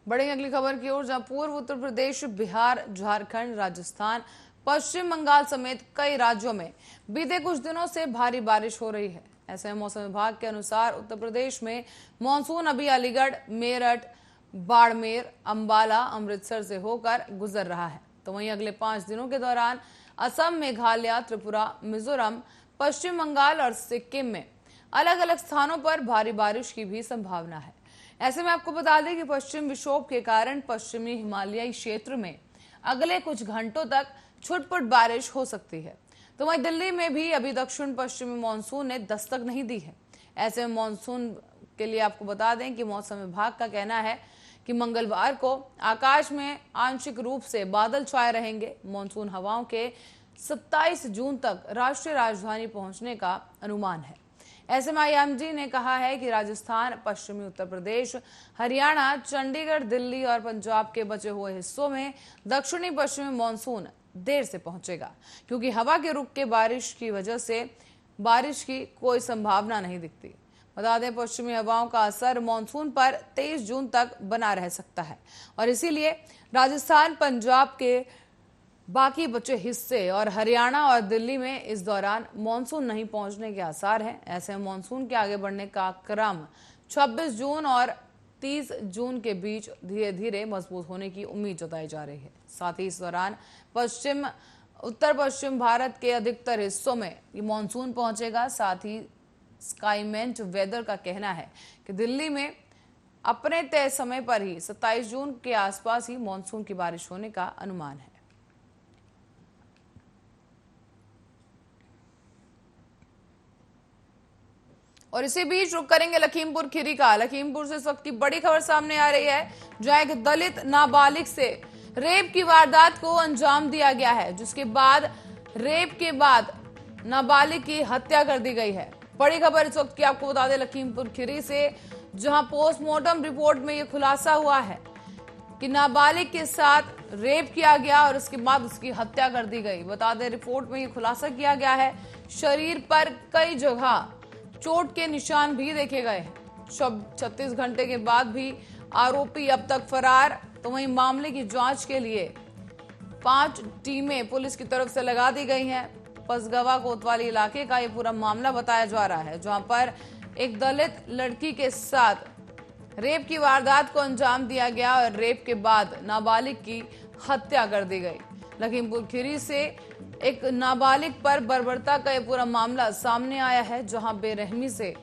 बढ़ेंगे अगली खबर की ओर, जहां पूर्व उत्तर प्रदेश, बिहार, झारखंड, राजस्थान, पश्चिम बंगाल समेत कई राज्यों में बीते कुछ दिनों से भारी बारिश हो रही है। ऐसे में मौसम विभाग के अनुसार उत्तर प्रदेश में मानसून अभी अलीगढ़, मेरठ, बाड़मेर, अंबाला, अमृतसर से होकर गुजर रहा है। तो वहीं अगले 5 दिनों के दौरान असम, मेघालय, त्रिपुरा, मिजोरम, पश्चिम बंगाल और सिक्किम में अलग अलग स्थानों पर भारी बारिश की भी संभावना है। ऐसे में आपको बता दें कि पश्चिम विक्षोभ के कारण पश्चिमी हिमालयी क्षेत्र में अगले कुछ घंटों तक छुटपुट बारिश हो सकती है। तो वहीं दिल्ली में भी अभी दक्षिण पश्चिमी मानसून ने दस्तक नहीं दी है। ऐसे में मानसून के लिए आपको बता दें कि मौसम विभाग का कहना है कि मंगलवार को आकाश में आंशिक रूप से बादल छाए रहेंगे। मानसून हवाओं के 27 जून तक राष्ट्रीय राजधानी पहुंचने का अनुमान है। ऐसे में आईएमडी ने कहा है कि राजस्थान, पश्चिमी उत्तर प्रदेश, हरियाणा, चंडीगढ़, दिल्ली और पंजाब के बचे हुए हिस्सों में दक्षिणी पश्चिमी मानसून देर से पहुंचेगा, क्योंकि हवा के रुख के बारिश की वजह से बारिश की कोई संभावना नहीं दिखती। बता दें, पश्चिमी हवाओं का असर मानसून पर 23 जून तक बना रह सकता है और इसीलिए राजस्थान, पंजाब के बाकी बचे हिस्से और हरियाणा और दिल्ली में इस दौरान मानसून नहीं पहुंचने के आसार हैं। ऐसे में मानसून के आगे बढ़ने का क्रम 26 जून और 30 जून के बीच धीरे धीरे मजबूत होने की उम्मीद जताई जा रही है। साथ ही इस दौरान उत्तर पश्चिम भारत के अधिकतर हिस्सों में ये मानसून पहुंचेगा। साथ ही स्काईमेंट वेदर का कहना है कि दिल्ली में अपने तय समय पर ही 27 जून के आसपास ही मानसून की बारिश होने का अनुमान है। और इसी बीच रुक करेंगे लखीमपुर खीरी का। लखीमपुर से इस वक्त की बड़ी खबर सामने आ रही है, जहां एक दलित नाबालिग से रेप की वारदात को अंजाम दिया गया है, जिसके बाद रेप के बाद नाबालिग की हत्या कर दी गई है। बड़ी खबर इस वक्त की आपको बता दें लखीमपुर खीरी से, जहां पोस्टमार्टम रिपोर्ट में यह खुलासा हुआ है कि नाबालिग के साथ रेप किया गया और उसके बाद उसकी हत्या कर दी गई। बता दें, रिपोर्ट में यह खुलासा किया गया है शरीर पर कई जगह चोट के निशान भी देखे गए हैं। 36 घंटे के बाद भी आरोपी अब तक फरार। तो वहीं मामले की जांच के लिए 5 टीमें पुलिस की तरफ से लगा दी गई हैं। पसगवा कोतवाली इलाके का ये पूरा मामला बताया जा रहा है, जहां पर एक दलित लड़की के साथ रेप की वारदात को अंजाम दिया गया और रेप के बाद नाबालिग की हत्या कर दी गई। लखीमपुर खीरी से एक नाबालिग पर बर्बरता का यह पूरा मामला सामने आया है, जहां बेरहमी से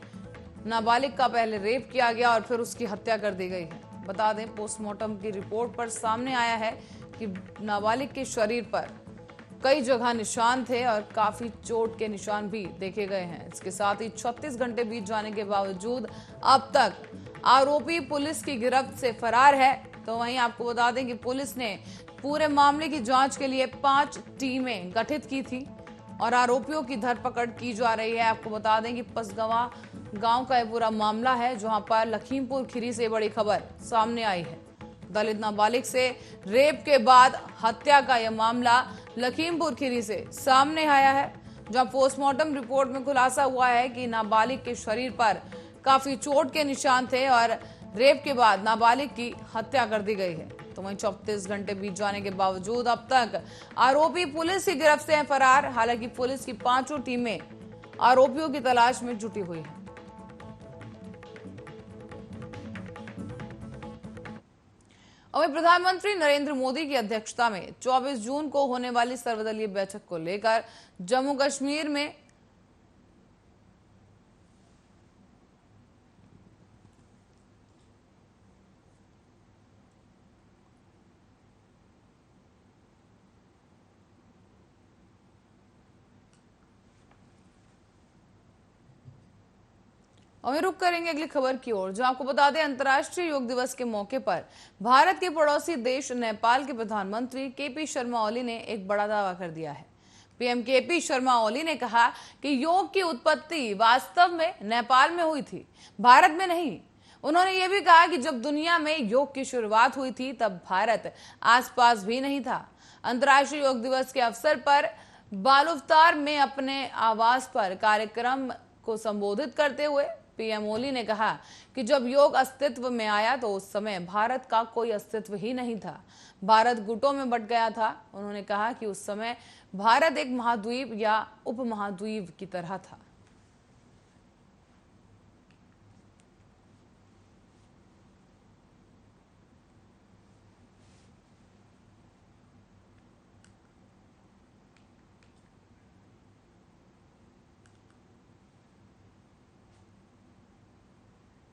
नाबालिग का पहले रेप किया गया और फिर उसकी हत्या कर दी गई है। बता दें, पोस्टमार्टम की रिपोर्ट पर सामने आया है कि नाबालिग के शरीर पर कई जगह निशान थे और काफी चोट के निशान भी देखे गए हैं। इसके साथ ही 36 घंटे बीत जाने के बावजूद अब तक आरोपी पुलिस की गिरफ्त से फरार है। तो वहीं आपको बता दें कि पुलिस ने पूरे मामले की जांच के लिए 5 टीमें गठित की थी और आरोपियों की धरपकड़ की जा रही है। आपको बता दें कि पसगवा गांव का यह पूरा मामला है, जहां पर लखीमपुर खीरी से बड़ी खबर सामने आई है। दलित नाबालिग से रेप के बाद हत्या का यह मामला लखीमपुर खीरी से सामने आया है, जहां पोस्टमार्टम रिपोर्ट में खुलासा हुआ है कि नाबालिग के शरीर पर काफी चोट के निशान थे और रेप के बाद नाबालिग की हत्या कर दी गई है। तो वहीं 34 घंटे बीत जाने के बावजूद अब तक आरोपी पुलिस की गिरफ्त से हैं फरार। हालांकि पुलिस की 5 टीमें आरोपियों की तलाश में जुटी हुई है। वहीं प्रधानमंत्री नरेंद्र मोदी की अध्यक्षता में 24 जून को होने वाली सर्वदलीय बैठक को लेकर जम्मू कश्मीर में और रुक करेंगे अगली खबर की ओर, जहां आपको बता दें अंतर्राष्ट्रीय योग दिवस के मौके पर भारत के पड़ोसी देश नेपाल के प्रधानमंत्री केपी शर्मा ओली ने एक बड़ा दावा कर दिया है। पीएम केपी शर्मा ओली ने कहा कि योग की उत्पत्ति वास्तव में नेपाल में हुई थी, भारत में नहीं। उन्होंने ये भी कहा कि जब दुनिया में योग की शुरुआत हुई थी तब भारत आसपास भी नहीं था। अंतर्राष्ट्रीय योग दिवस के अवसर पर बालुफ्तार में अपने आवास पर कार्यक्रम को संबोधित करते हुए पीएम ओली ने कहा कि जब योग अस्तित्व में आया तो उस समय भारत का कोई अस्तित्व ही नहीं था, भारत गुटों में बंट गया था। उन्होंने कहा कि उस समय भारत एक महाद्वीप या उपमहाद्वीप की तरह था।